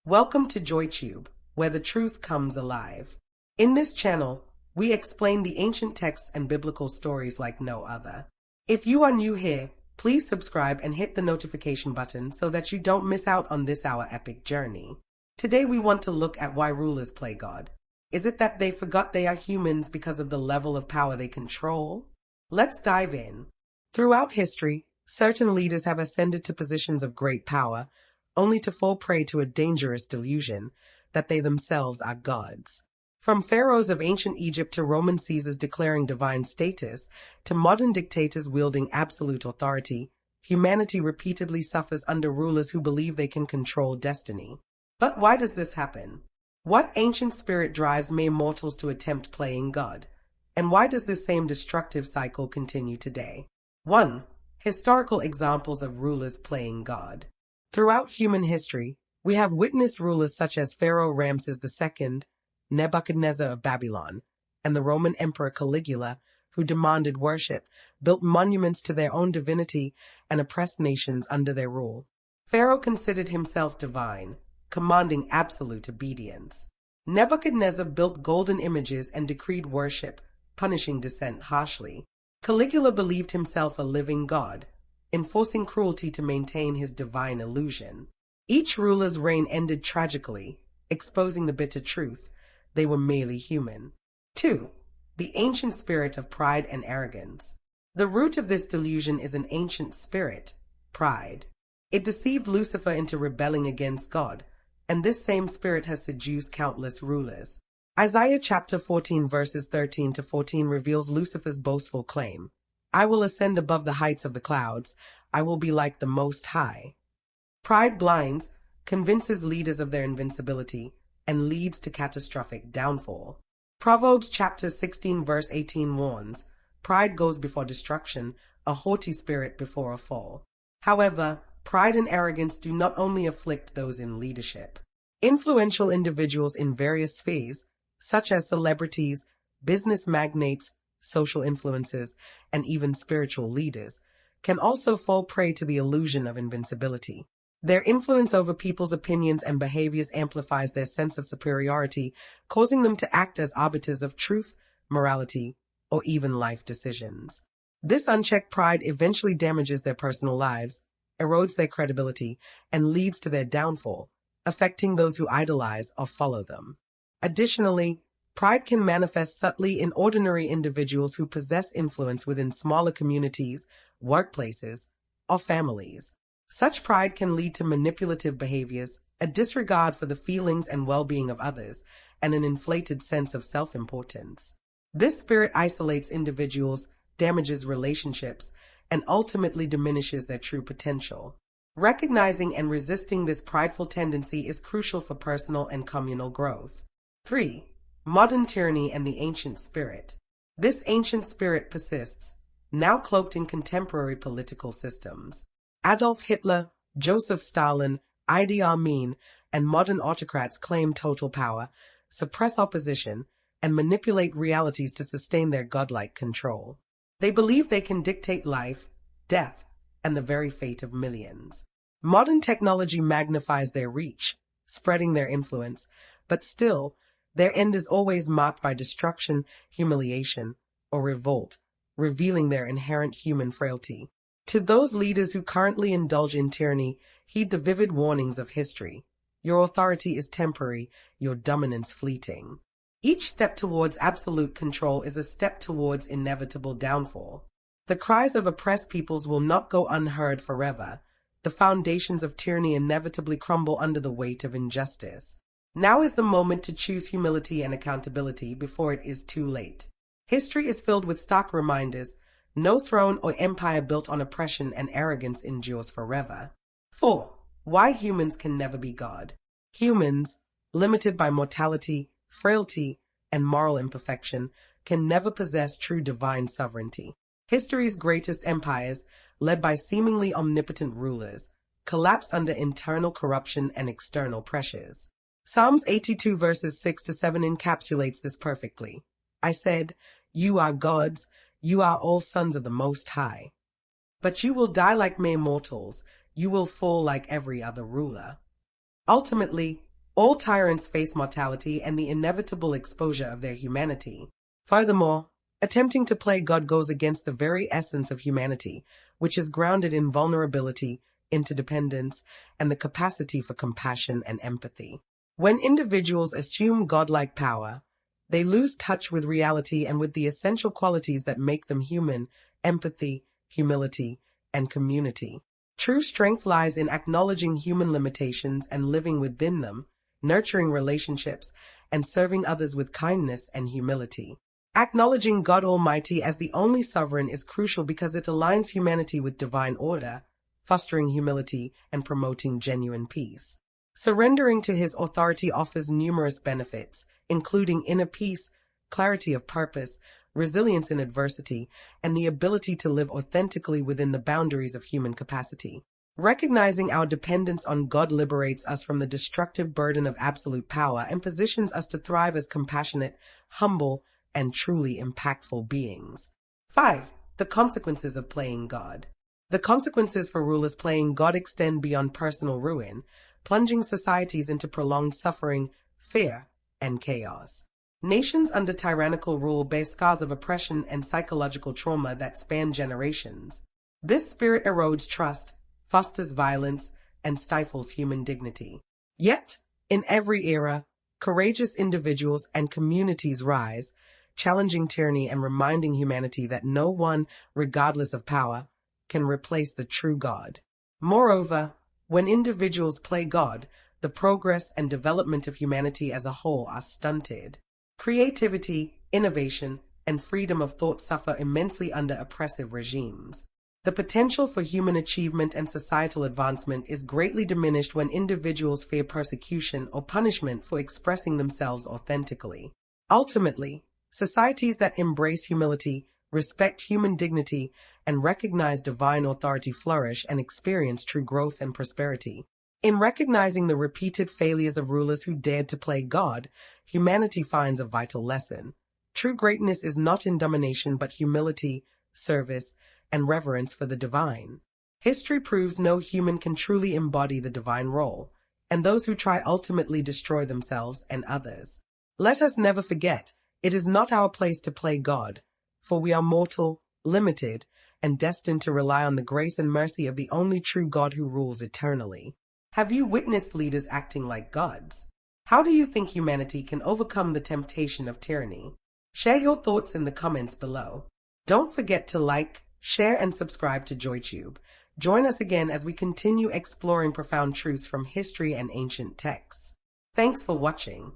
Welcome to JoyTube, where the truth comes alive. In this channel, we explain the ancient texts and biblical stories like no other. If you are new here, please subscribe and hit the notification button so that you don't miss out on our epic journey. Today we want to look at why rulers play God. Is it that they forgot they are humans because of the level of power they control? Let's dive in. Throughout history, certain leaders have ascended to positions of great power, only to fall prey to a dangerous delusion that they themselves are gods. From pharaohs of ancient Egypt to Roman Caesars declaring divine status, to modern dictators wielding absolute authority, humanity repeatedly suffers under rulers who believe they can control destiny. But why does this happen? What ancient spirit drives mere mortals to attempt playing God? And why does this same destructive cycle continue today? 1. Historical examples of rulers playing God. Throughout human history, we have witnessed rulers such as Pharaoh Ramses II, Nebuchadnezzar of Babylon, and the Roman Emperor Caligula, who demanded worship, built monuments to their own divinity, and oppressed nations under their rule. Pharaoh considered himself divine, commanding absolute obedience. Nebuchadnezzar built golden images and decreed worship, punishing dissent harshly. Caligula believed himself a living god, enforcing cruelty to maintain his divine illusion. Each ruler's reign ended tragically, exposing the bitter truth: they were merely human. 2. The ancient spirit of pride and arrogance. The root of this delusion is an ancient spirit, pride. It deceived Lucifer into rebelling against God, and this same spirit has seduced countless rulers. Isaiah chapter 14 verses 13 to 14 reveals Lucifer's boastful claim: I will ascend above the heights of the clouds. I will be like the Most High. Pride blinds, convinces leaders of their invincibility, and leads to catastrophic downfall. Proverbs chapter 16 verse 18 warns, pride goes before destruction, a haughty spirit before a fall. However, pride and arrogance do not only afflict those in leadership. Influential individuals in various spheres, such as celebrities, business magnates, social influencers, and even spiritual leaders, can also fall prey to the illusion of invincibility. Their influence over people's opinions and behaviors amplifies their sense of superiority, causing them to act as arbiters of truth, morality, or even life decisions. This unchecked pride eventually damages their personal lives, erodes their credibility, and leads to their downfall, affecting those who idolize or follow them. Additionally, pride can manifest subtly in ordinary individuals who possess influence within smaller communities, workplaces, or families. Such pride can lead to manipulative behaviors, a disregard for the feelings and well-being of others, and an inflated sense of self-importance. This spirit isolates individuals, damages relationships, and ultimately diminishes their true potential. Recognizing and resisting this prideful tendency is crucial for personal and communal growth. 3. Modern tyranny and the ancient spirit. This ancient spirit persists, now cloaked in contemporary political systems. Adolf Hitler, Joseph Stalin, Idi Amin, and modern autocrats claim total power, suppress opposition, and manipulate realities to sustain their godlike control. They believe they can dictate life, death, and the very fate of millions. Modern technology magnifies their reach, spreading their influence, but still, their end is always marked by destruction, humiliation, or revolt, revealing their inherent human frailty. To those leaders who currently indulge in tyranny, heed the vivid warnings of history. Your authority is temporary, your dominance fleeting. Each step towards absolute control is a step towards inevitable downfall. The cries of oppressed peoples will not go unheard forever. The foundations of tyranny inevitably crumble under the weight of injustice. Now is the moment to choose humility and accountability before it is too late. History is filled with stark reminders: no throne or empire built on oppression and arrogance endures forever. 4. Why humans can never be God. Humans, limited by mortality, frailty, and moral imperfection, can never possess true divine sovereignty. History's greatest empires, led by seemingly omnipotent rulers, collapsed under internal corruption and external pressures. Psalms 82 verses 6 to 7 encapsulates this perfectly. I said, you are gods, you are all sons of the Most High. But you will die like mere mortals, you will fall like every other ruler. Ultimately, All tyrants face mortality and the inevitable exposure of their humanity. Furthermore, attempting to play God goes against the very essence of humanity, which is grounded in vulnerability, interdependence, and the capacity for compassion and empathy. When individuals assume godlike power, they lose touch with reality and with the essential qualities that make them human: empathy, humility, and community. True strength lies in acknowledging human limitations and living within them, nurturing relationships, and serving others with kindness and humility. Acknowledging God Almighty as the only sovereign is crucial because it aligns humanity with divine order, fostering humility and promoting genuine peace. Surrendering to his authority offers numerous benefits, including inner peace, clarity of purpose, resilience in adversity, and the ability to live authentically within the boundaries of human capacity. Recognizing our dependence on God liberates us from the destructive burden of absolute power and positions us to thrive as compassionate, humble, and truly impactful beings. 5. The consequences of playing God. The consequences for rulers playing God extend beyond personal ruin, plunging societies into prolonged suffering, fear, and chaos. Nations under tyrannical rule bear scars of oppression and psychological trauma that span generations. This spirit erodes trust, fosters violence, and stifles human dignity. Yet, in every era, courageous individuals and communities rise, challenging tyranny and reminding humanity that no one, regardless of power, can replace the true God. Moreover, when individuals play God, the progress and development of humanity as a whole are stunted. Creativity, innovation, and freedom of thought suffer immensely under oppressive regimes. The potential for human achievement and societal advancement is greatly diminished when individuals fear persecution or punishment for expressing themselves authentically. Ultimately, societies that embrace humility, respect human dignity, and recognize divine authority flourish and experience true growth and prosperity. In recognizing the repeated failures of rulers who dared to play God, humanity finds a vital lesson. True greatness is not in domination but humility, service, and reverence for the divine. History proves no human can truly embody the divine role, and those who try ultimately destroy themselves and others. Let us never forget, it is not our place to play God, for we are mortal, limited, and destined to rely on the grace and mercy of the only true God who rules eternally. Have you witnessed leaders acting like gods? How do you think humanity can overcome the temptation of tyranny? Share your thoughts in the comments below. Don't forget to like, share, and subscribe to JoyTube. Join us again as we continue exploring profound truths from history and ancient texts. Thanks for watching.